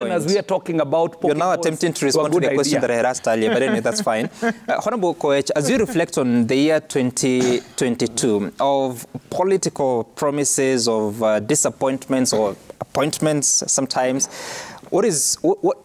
As we are talking about You're now attempting to respond to the question that I had asked earlier, but anyway, that's fine. Honorable Koech, as you reflect on the year 2022 of political promises, of disappointments or appointments sometimes, what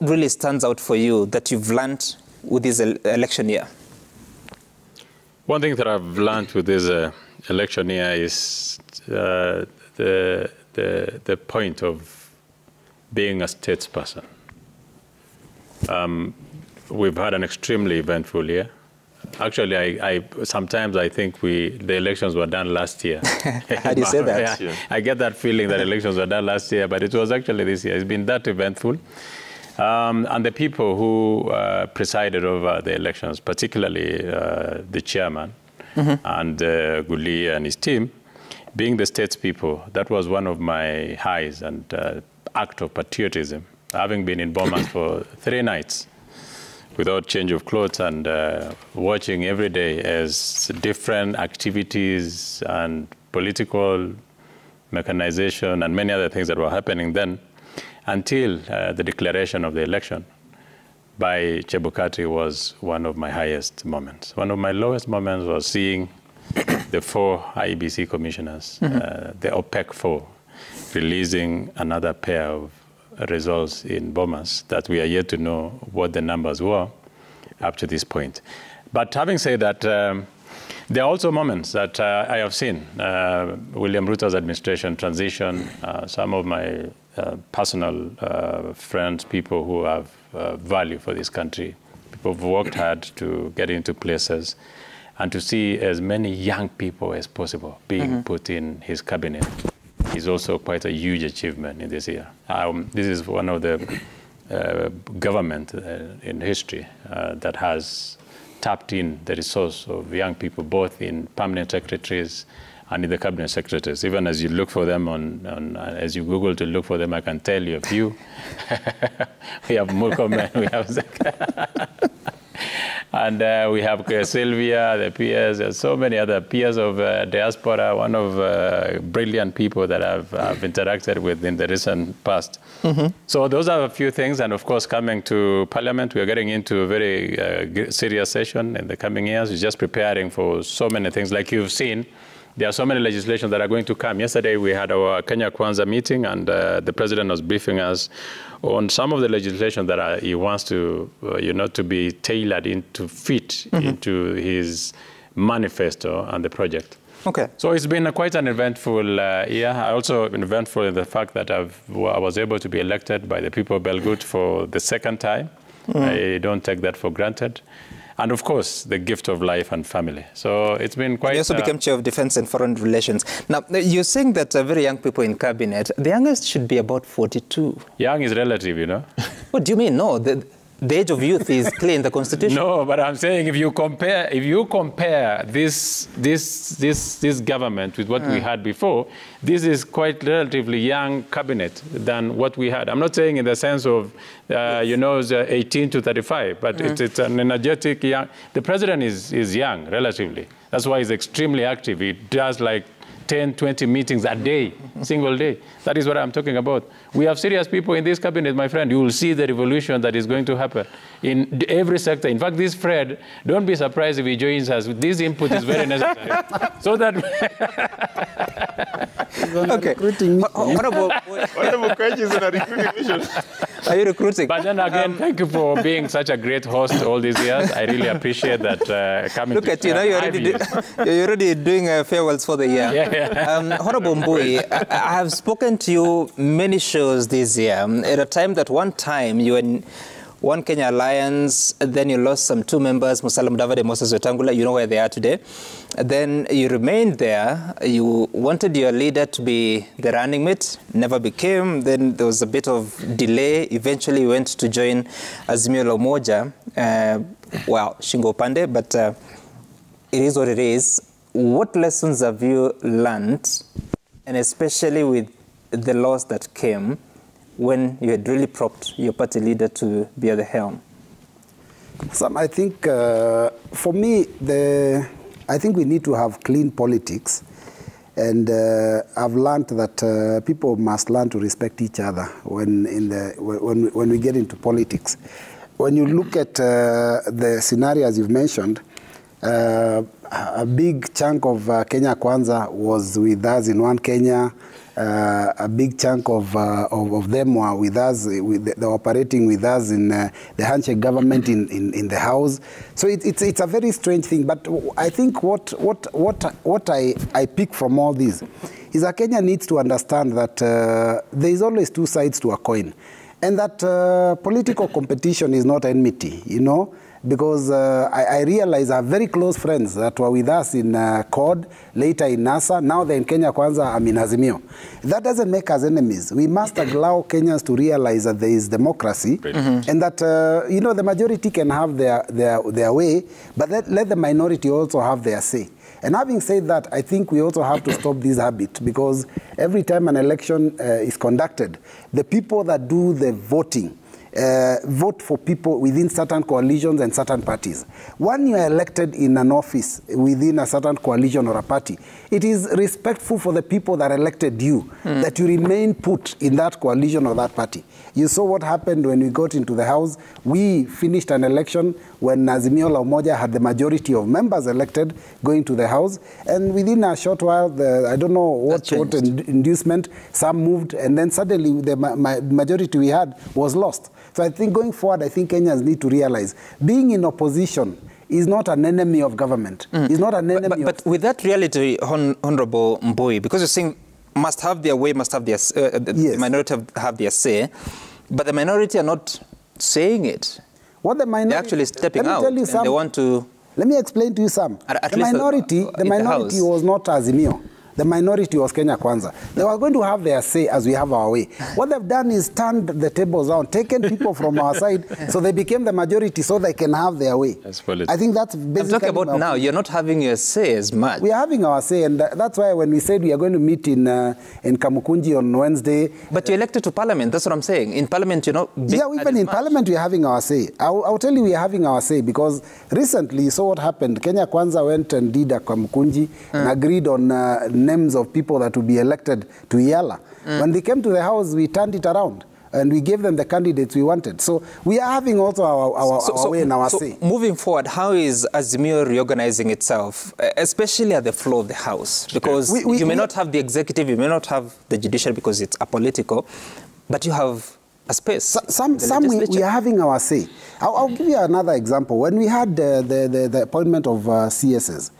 really stands out for you that you've learned with this election year? One thing that I've learned with this election year is the point of being a statesperson. We've had an extremely eventful year. Actually, sometimes I think the elections were done last year. How do you say that? Yeah, I get that feeling that elections were done last year, but it was actually this year. It's been that eventful. And the people who presided over the elections, particularly the chairman and Guli and his team, being the statespeople, that was one of my highs and act of patriotism, having been in Bomas for 3 nights without change of clothes and watching every day as different activities and political mechanization and many other things that were happening then until the declaration of the election by Chebukati was one of my highest moments. One of my lowest moments was seeing the 4 IEBC commissioners, the OPEC 4, releasing another pair of results in Bomas that we are yet to know what the numbers were up to this point. But having said that, there are also moments that I have seen William Ruto's administration transition, some of my personal friends, people who have value for this country, people who've worked hard to get into places, and to see as many young people as possible being put in his cabinet is also quite a huge achievement in this year. This is one of the government in history that has tapped in the resource of young people, both in permanent secretaries and in the cabinet secretaries. Even as you look for them as you Google to look for them, I can tell you a few. We have Mulkomen, we have Zaka. And we have Sylvia, the peers, there's so many other peers of diaspora, one of brilliant people that I've interacted with in the recent past. So those are a few things. And of course, coming to Parliament, we are getting into a very serious session in the coming years. We're just preparing for so many things. Like you've seen, there are so many legislations that are going to come. Yesterday, we had our Kenya Kwanza meeting, and the president was briefing us on some of the legislation that he wants to, to be tailored into fit into his manifesto and the project. Okay. So it's been quite an eventful year. I also been eventful in the fact that I was able to be elected by the people of Belgut for the 2nd time. I don't take that for granted. And of course, the gift of life and family. So it's been quite... You also became Chair of Defense and Foreign Relations. Now, you're saying that very young people in cabinet, the youngest should be about 42. Young is relative, you know. What do you mean? No, the age of youth is clear in the Constitution. No, but I'm saying if you compare this government with what we had before, this is quite relatively young cabinet than what we had. I'm not saying in the sense of, 18 to 35, but it's an energetic young. The president is young, relatively. That's why he's extremely active. He does like 10, 20 meetings a day, single day. That is what I'm talking about. We have serious people in this cabinet, my friend. You will see the revolution that is going to happen in every sector. In fact, this Fred, don't be surprised if he joins us. This input is very necessary. So that... Okay. Honorable questions on a recruiting mission. Are you recruiting? But then again, thank you for being such a great host all these years. I really appreciate that coming. Look at you, now you're already doing farewells for the year. Honorable Mbui, I have spoken to you many shows this year. At a time that one time you were in One Kenya Alliance, then you lost some 2 members, Musalia Mudavadi, Moses Wetangula, you know where they are today. Then you remained there. You wanted your leader to be the running mate, never became. Then there was a bit of delay. Eventually you went to join Azimio la Umoja, Shingo Pande, but it is what it is. What lessons have you learned, and especially with the loss that came when you had really propped your party leader to be at the helm? Sam, I think for me, I think we need to have clean politics And I've learned that people must learn to respect each other when we get into politics. When you look at the scenarios you've mentioned, a big chunk of Kenya Kwanza was with us in One Kenya. A big chunk of them were with us. They're operating with us in the handshake government in the House. So it's a very strange thing. But I think what I pick from all this is that Kenya needs to understand that there is always two sides to a coin, and that political competition is not enmity, you know. Because I realize I have very close friends that were with us in CORD, later in NASA, now they're in Kenya Kwanza, I'm in Azimio. That doesn't make us enemies. We must allow Kenyans to realize that there is democracy, and that, you know, the majority can have their way, but let the minority also have their say. And having said that, I think we also have to stop this habit, because every time an election is conducted, the people that do the voting vote for people within certain coalitions and certain parties. When you are elected in an office within a certain coalition or a party, it is respectful for the people that elected you that you remain put in that coalition or that party. You saw what happened when we got into the House. We finished an election when Azimio la Umoja had the majority of members elected going to the House, and within a short while, I don't know what inducement, some moved, and then suddenly the majority we had was lost. So I think going forward, I think Kenyans need to realize being in opposition is not an enemy of government. It's not an enemy but with that reality, Honorable Mbui, because you're saying must have their way, must have their, the minority have their say, but the minority are not saying it. What the minority... They're actually stepping out, and they want to... Let me explain to you some. The minority was not Azimio. The minority was Kenya Kwanza. They were going to have their say as we have our way. What they've done is turned the tables around, taken people from our side, so they became the majority so they can have their way. I think that's basically... I'm talking about now, you're not having your say as much. We are having our say, and that's why when we said we are going to meet in Kamukunji on Wednesday... But you're elected to Parliament, that's what I'm saying. In Parliament, you're not... Yeah, even in Parliament, we are having our say. I'll tell you we are having our say, because recently, you saw what happened. Kenya Kwanza went and did a Kamukunji and agreed on names of people that will be elected to Yala. When they came to the House, we turned it around and we gave them the candidates we wanted. So we are having also our way and our say. Moving forward, how is Azimio reorganizing itself, especially at the floor of the House? Because you may not have the executive, you may not have the judicial because it's apolitical, but you have a space. We are having our say. I'll give you another example. When we had the appointment of CSs,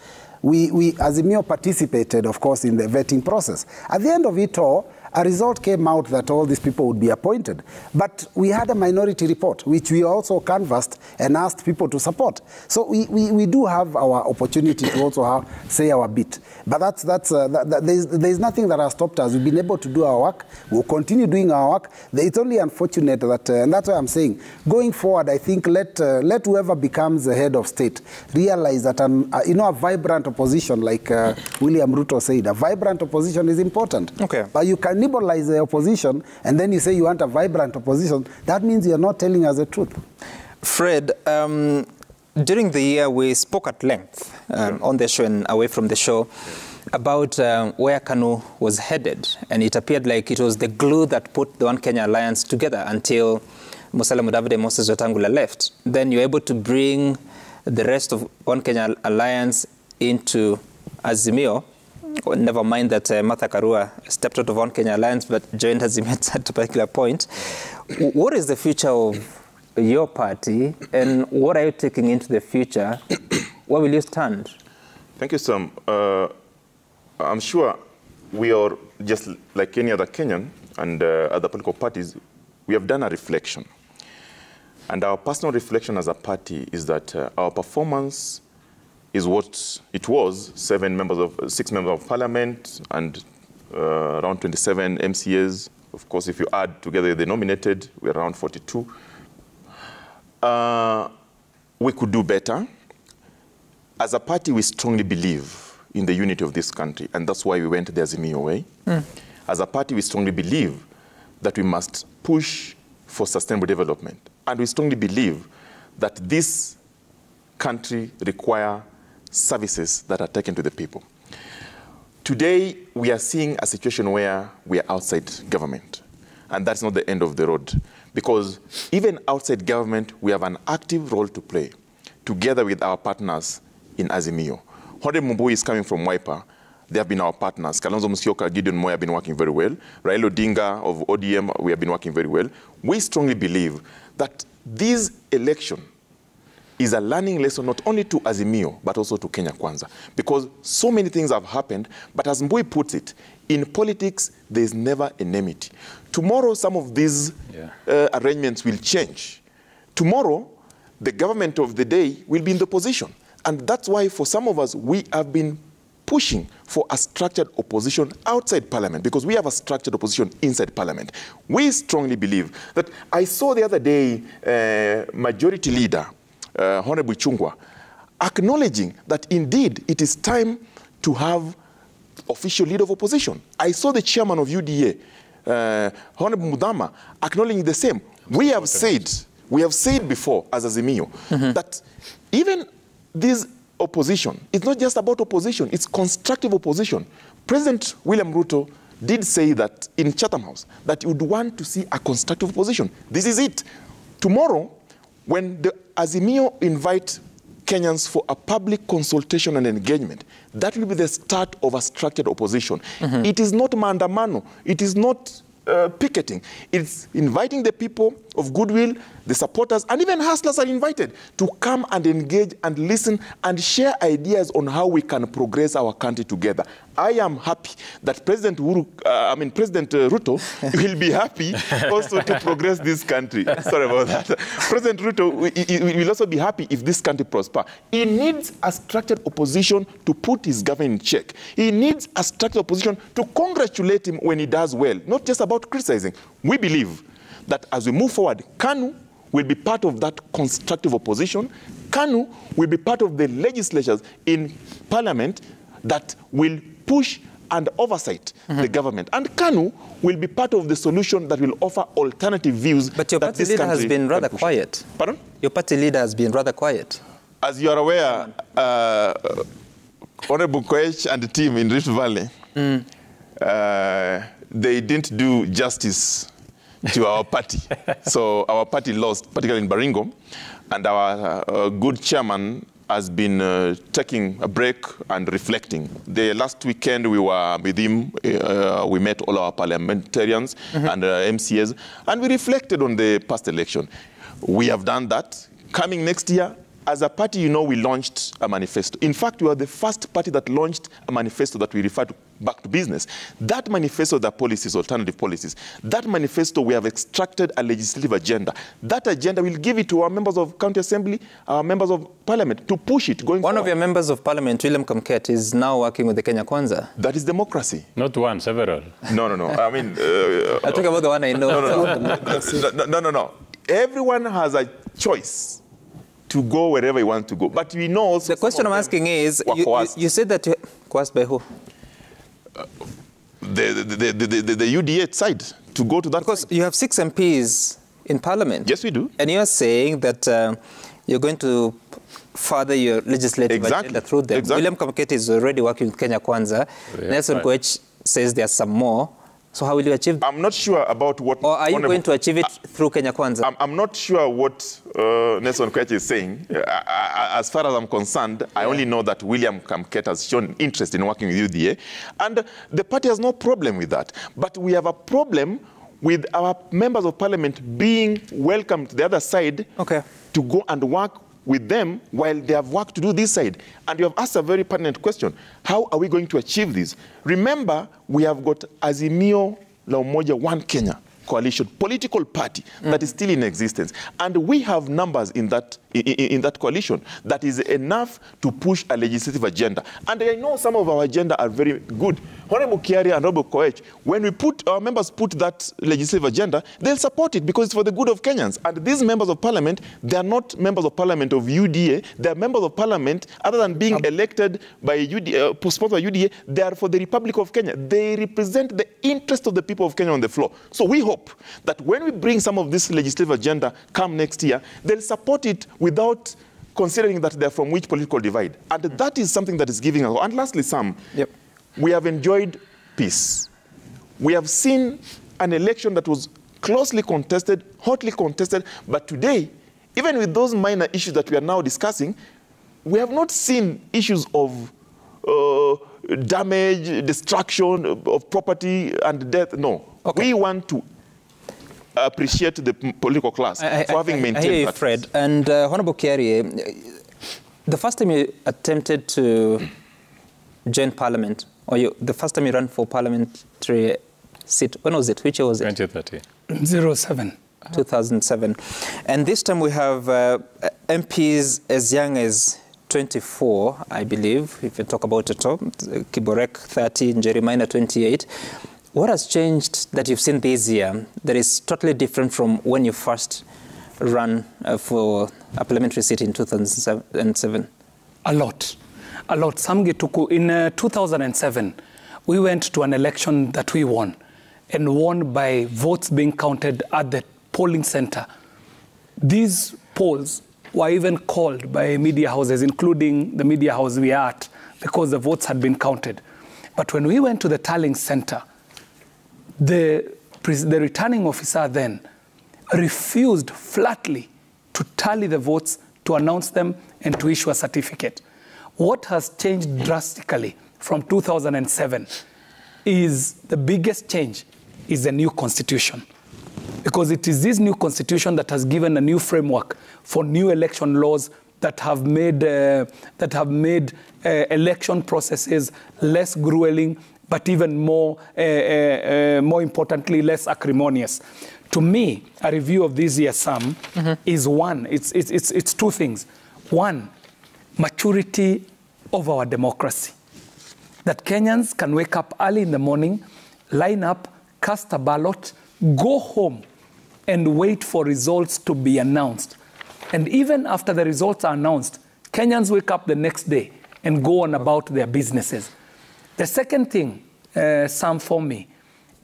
Azimio participated, of course, in the vetting process. At the end of it all, a result came out that all these people would be appointed. But we had a minority report, which we also canvassed and asked people to support. So we do have our opportunity to also say our bit. But there's nothing that has stopped us. We've been able to do our work. We'll continue doing our work. It's only unfortunate that, and that's why I'm saying, going forward, I think let whoever becomes the head of state realize that a vibrant opposition, like William Ruto said, a vibrant opposition is important. Okay. But you can cannibalize the opposition, and then you say you want a vibrant opposition. That means you're not telling us the truth. Fred, during the year we spoke at length on the show and away from the show about where KANU was headed, and it appeared like it was the glue that put the One Kenya Alliance together until Musalia Mudavadi and Moses Wetangula left. Then you're able to bring the rest of One Kenya Alliance into Azimio. Never mind that Martha Karua stepped out of One Kenya Alliance but joined Azimio at a particular point. What is the future of your party, and what are you taking into the future? Where will you stand? Thank you, Sam. I'm sure we are just like any other Kenyan and other political parties. We have done a reflection. And our personal reflection as a party is that our performance is what it was, 6 members of parliament and around 27 MCAs. Of course, if you add together the nominated, we're around 42. We could do better. As a party, we strongly believe in the unity of this country, and that's why we went the Azimio way. As a party, we strongly believe that we must push for sustainable development. And we strongly believe that this country requires services that are taken to the people. Today, we are seeing a situation where we are outside government. And that's not the end of the road. Because even outside government, we have an active role to play, together with our partners in Azimio. Honorable Mbui is coming from Wiper. They have been our partners. Kalonzo Musyoka, Gideon Moyo have been working very well. Raila Odinga of ODM, we have been working very well. We strongly believe that this election is a learning lesson not only to Azimio, but also to Kenya Kwanza. Because so many things have happened, but as Mbui puts it, in politics, there is never enmity. Tomorrow, some of these arrangements will change. Tomorrow, the government of the day will be in the opposition. And that's why, for some of us, we have been pushing for a structured opposition outside parliament, because we have a structured opposition inside parliament. We strongly believe that I saw the other day majority leader, Honorable Chungwa, acknowledging that indeed it is time to have official leader of opposition. I saw the chairman of UDA, Honorable Mudama, acknowledging the same. We have said before as Azimio that even this opposition, it's not just about opposition, it's constructive opposition. President William Ruto did say that in Chatham House, that he would want to see a constructive opposition. This is it. Tomorrow, when the Azimio invite Kenyans for a public consultation and engagement, that will be the start of a structured opposition. It is not maandamano, it is not picketing. It's inviting the people of goodwill, the supporters, and even hustlers are invited to come and engage and listen and share ideas on how we can progress our country together. I am happy that President Ruto will be happy also to progress this country. Sorry about that. President Ruto will also be happy if this country prospers. He needs a structured opposition to put his government in check. He needs a structured opposition to congratulate him when he does well, not just about criticizing. We believe that as we move forward, KANU will be part of that constructive opposition. KANU will be part of the legislatures in parliament that will push and oversight the government. And KANU will be part of the solution that will offer alternative views. But your party leader has been rather quiet. Pardon? Your party leader has been rather quiet. As you are aware, Honorable Koech and the team in Rift Valley, they didn't do justice to our party. So our party lost, particularly in Baringo, and our good chairman has been taking a break and reflecting. The last weekend we were with him, we met all our parliamentarians and MCAs, and we reflected on the past election. We have done that. Coming next year, as a party, you know, we launched a manifesto. In fact, we were the first party that launched a manifesto that we refer to back to business. That manifesto, the policies, alternative policies, that manifesto, we have extracted a legislative agenda. That agenda will give it to our members of county assembly, our members of parliament, to push it going forward. One of your members of parliament, William Kamket, is now working with the Kenya Kwanza. That is democracy. Not one, several. No. I mean... I'll talk about the one I know. No. Everyone has a choice to go wherever you want to go. But we know also... The question I'm asking is, you said that you... Coerced by who? The UDA side, to go to that Because side. you have 6 MPs in parliament. Yes, we do. And you're saying that you're going to further your legislative agenda through them. William Kamket is already working with Kenya Kwanza. Nelson Koech says there's some more. So how will you achieve that? I'm not sure about what... Or are you going to achieve it through Kenya Kwanza? I'm not sure what Nelson Koech is saying. As far as I'm concerned, I only know that William Kamket has shown interest in working with UDA. And the party has no problem with that. But we have a problem with our members of parliament being welcomed to the other side to go and work with them while they have work to do this side. And you have asked a very pertinent question. How are we going to achieve this? Remember, we have got Azimio la Umoja One Kenya coalition, political party that is still in existence. And we have numbers in that coalition that is enough to push a legislative agenda. And I know some of our agenda are very good. Honorable Kiari and Honorable Koech, when our members put that legislative agenda, they'll support it because it's for the good of Kenyans. And these members of parliament, they are not members of parliament of UDA. They are members of parliament, other than being elected by UDA, sponsored by UDA, they are for the Republic of Kenya. They represent the interest of the people of Kenya on the floor. So we hope that when we bring some of this legislative agenda come next year, they'll support it without considering that they're from which political divide. And that is something that is giving us. And lastly, Sam, we have enjoyed peace. We have seen an election that was closely contested, hotly contested, but today, even with those minor issues that we are now discussing, we have not seen issues of damage, destruction of property and death. No. Okay. We want to appreciate the political class for having maintained that. I hear you, Fred. And Honorable Kiarie, the first time you attempted to join Parliament, or the first time you ran for parliamentary seat, when was it? Which year was it? 2007. 2007. And this time we have MPs as young as 24, I believe, if you talk about it all. Kiborek 30, Jeremiah 28. What has changed that you've seen this year that is totally different from when you first ran for a parliamentary seat in 2007? A lot. A lot. Sam Gituku, in 2007, we went to an election that we won, and won by votes being counted at the polling center. These polls were even called by media houses, including the media house we are at, because the votes had been counted. But when we went to the tallying center, the returning officer then refused flatly to tally the votes, to announce them, and to issue a certificate. What has changed drastically from 2007 is the biggest change is the new constitution. Because it is this new constitution that has given a new framework for new election laws that have made election processes less grueling, but even more importantly, less acrimonious. To me, a review of this year, Sam, is one. It's two things. One, maturity of our democracy. That Kenyans can wake up early in the morning, line up, cast a ballot, go home, and wait for results to be announced. And even after the results are announced, Kenyans wake up the next day and go on about their businesses. The second thing, Sam, for me,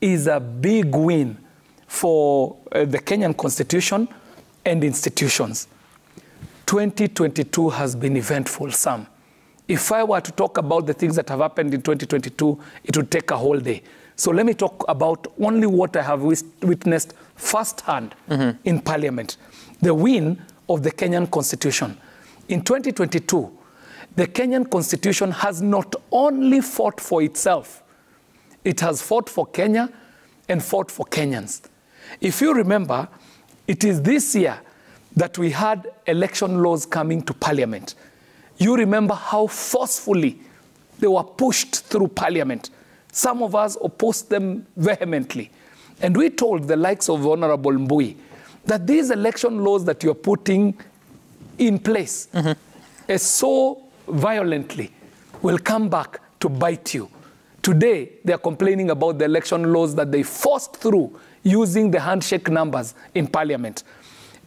is a big win for the Kenyan Constitution and institutions. 2022 has been eventful, Sam. If I were to talk about the things that have happened in 2022, it would take a whole day. So let me talk about only what I have witnessed firsthand in Parliament. The win of the Kenyan Constitution. In 2022, the Kenyan Constitution has not only fought for itself, it has fought for Kenya and fought for Kenyans. If you remember, it is this year that we had election laws coming to Parliament. You remember how forcefully they were pushed through Parliament. Some of us opposed them vehemently. And we told the likes of Honorable Mbui that these election laws that you're putting in place so violently will come back to bite you. Today, they're complaining about the election laws that they forced through using the handshake numbers in Parliament.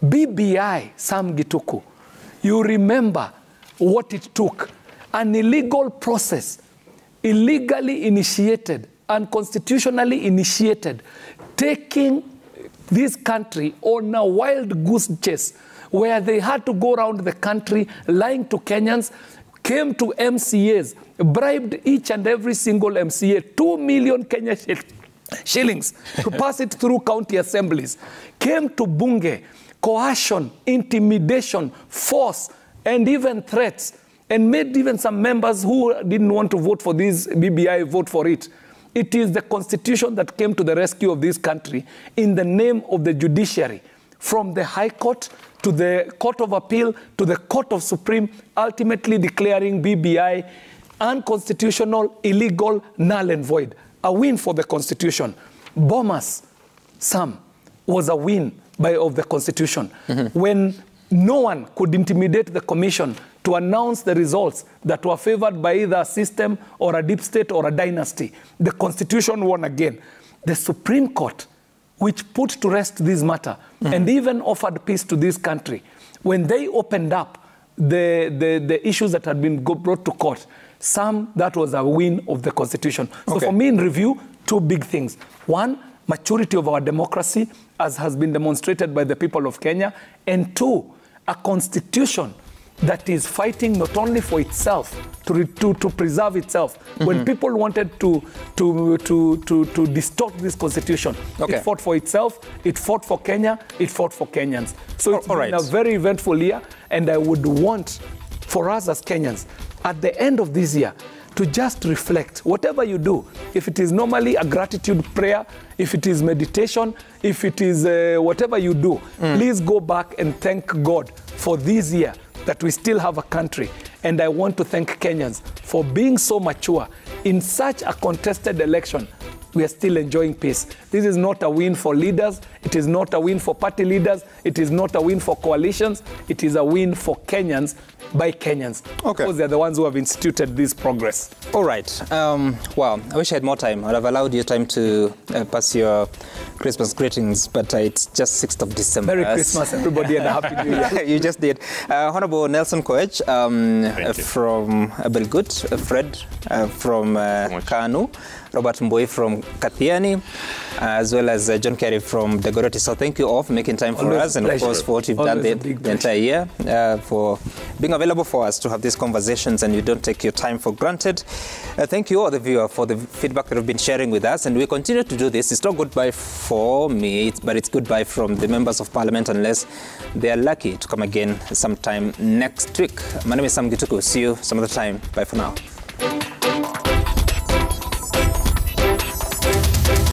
BBI, Sam Gituku, you remember what it took. An illegal process, illegally initiated, unconstitutionally initiated, taking this country on a wild goose chase where they had to go around the country lying to Kenyans, came to MCAs, bribed each and every single MCA 2 million Kenya shillings to pass it through county assemblies, came to Bunge, coercion, intimidation, force, and even threats, and made even some members who didn't want to vote for this BBI vote for it. It is the Constitution that came to the rescue of this country in the name of the judiciary, from the High Court to the Court of Appeal to the Court of Supreme, ultimately declaring BBI unconstitutional, illegal, null and void. A win for the Constitution. Bomas, Sam, was a win of the Constitution. When no one could intimidate the Commission to announce the results that were favored by either a system or a deep state or a dynasty, the Constitution won again. The Supreme Court, which put to rest this matter and even offered peace to this country, when they opened up the issues that had been brought to court, that was a win of the Constitution. So for me, in review, two big things. One, maturity of our democracy, as has been demonstrated by the people of Kenya. And two, a constitution that is fighting not only for itself, to preserve itself. When people wanted to distort this constitution, it fought for itself, it fought for Kenya, it fought for Kenyans. So it's been a very eventful year, and I would want for us as Kenyans, at the end of this year, to just reflect. Whatever you do, if it is normally a gratitude prayer, if it is meditation, if it is whatever you do, please go back and thank God for this year that we still have a country. And I want to thank Kenyans for being so mature. In such a contested election, we are still enjoying peace. This is not a win for leaders. It is not a win for party leaders. It is not a win for coalitions. It is a win for Kenyans by Kenyans. Because they're the ones who have instituted this progress. All right. Wow. I wish I had more time. I'd have allowed you time to pass your Christmas greetings, but it's just 6th of December. Merry Christmas, everybody, and a Happy New Year. You just did. Honorable Nelson Koech from Belgut, Fred from Kanu, Robert Mbui from Kathiani, as well as John Kerry from Daygoreti. So thank you all for making time for us, and of course for what you've done the entire year, for being available for us to have these conversations, and you don't take your time for granted. Thank you all, the viewer, for the feedback that you've been sharing with us, and we continue to do this. It's not goodbye for me, but it's goodbye from the members of Parliament, unless they are lucky to come again sometime next week. My name is Sam Gituku. See you some other time. Bye for now.